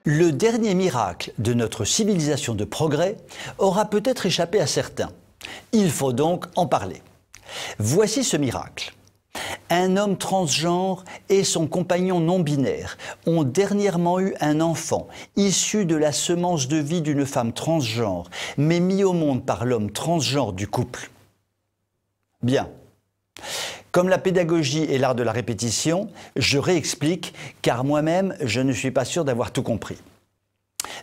Le dernier miracle de notre civilisation de progrès aura peut-être échappé à certains. Il faut donc en parler. Voici ce miracle. Un homme transgenre et son compagnon non-binaire ont dernièrement eu un enfant issu de la semence de vie d'une femme transgenre, mais mis au monde par l'homme transgenre du couple. Bien. Comme la pédagogie est l'art de la répétition, je réexplique, car moi-même, je ne suis pas sûr d'avoir tout compris.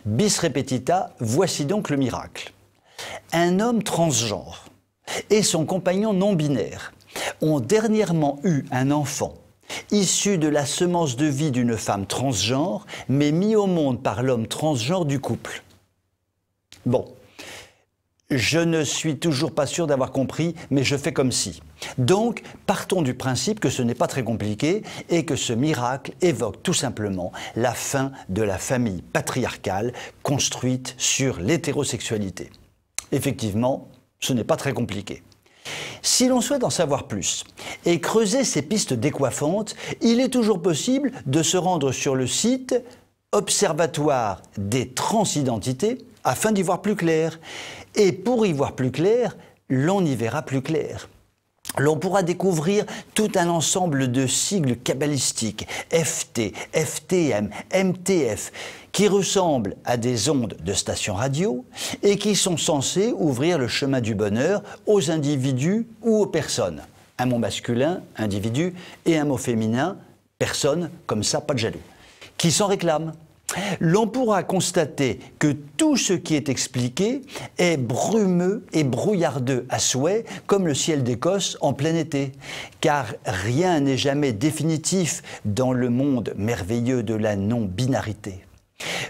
Bis repetita, voici donc le miracle. Un homme transgenre et son compagnon non-binaire ont dernièrement eu un enfant issu de la semence de vie d'une femme transgenre, mais mis au monde par l'homme transgenre du couple. Bon. Je ne suis toujours pas sûr d'avoir compris, mais je fais comme si. Donc, partons du principe que ce n'est pas très compliqué et que ce miracle évoque tout simplement la fin de la famille patriarcale construite sur l'hétérosexualité. Effectivement, ce n'est pas très compliqué. Si l'on souhaite en savoir plus et creuser ces pistes décoiffantes, il est toujours possible de se rendre sur le site Observatoire des transidentités afin d'y voir plus clair. Et pour y voir plus clair, l'on y verra plus clair. L'on pourra découvrir tout un ensemble de sigles kabbalistiques, FT, FTM, MTF, qui ressemblent à des ondes de stations radio et qui sont censés ouvrir le chemin du bonheur aux individus ou aux personnes. Un mot masculin, individu, et un mot féminin, personne, comme ça, pas de jaloux. Qui s'en réclament? L'on pourra constater que tout ce qui est expliqué est brumeux et brouillardeux à souhait, comme le ciel d'Écosse en plein été. Car rien n'est jamais définitif dans le monde merveilleux de la non-binarité.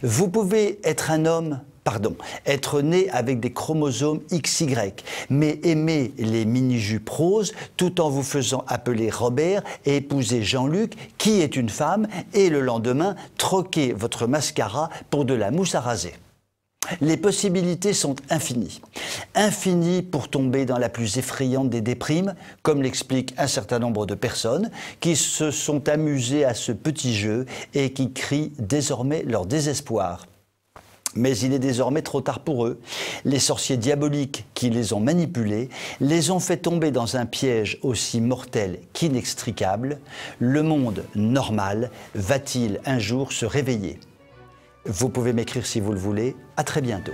Vous pouvez être un homme, être né avec des chromosomes XY, mais aimer les mini-jupes roses tout en vous faisant appeler Robert et épouser Jean-Luc, qui est une femme, et le lendemain, troquer votre mascara pour de la mousse à raser. Les possibilités sont infinies. Infinies pour tomber dans la plus effrayante des déprimes, comme l'expliquent un certain nombre de personnes qui se sont amusées à ce petit jeu et qui crient désormais leur désespoir. Mais il est désormais trop tard pour eux. Les sorciers diaboliques qui les ont manipulés les ont fait tomber dans un piège aussi mortel qu'inextricable. Le monde normal va-t-il un jour se réveiller? Vous pouvez m'écrire si vous le voulez. À très bientôt.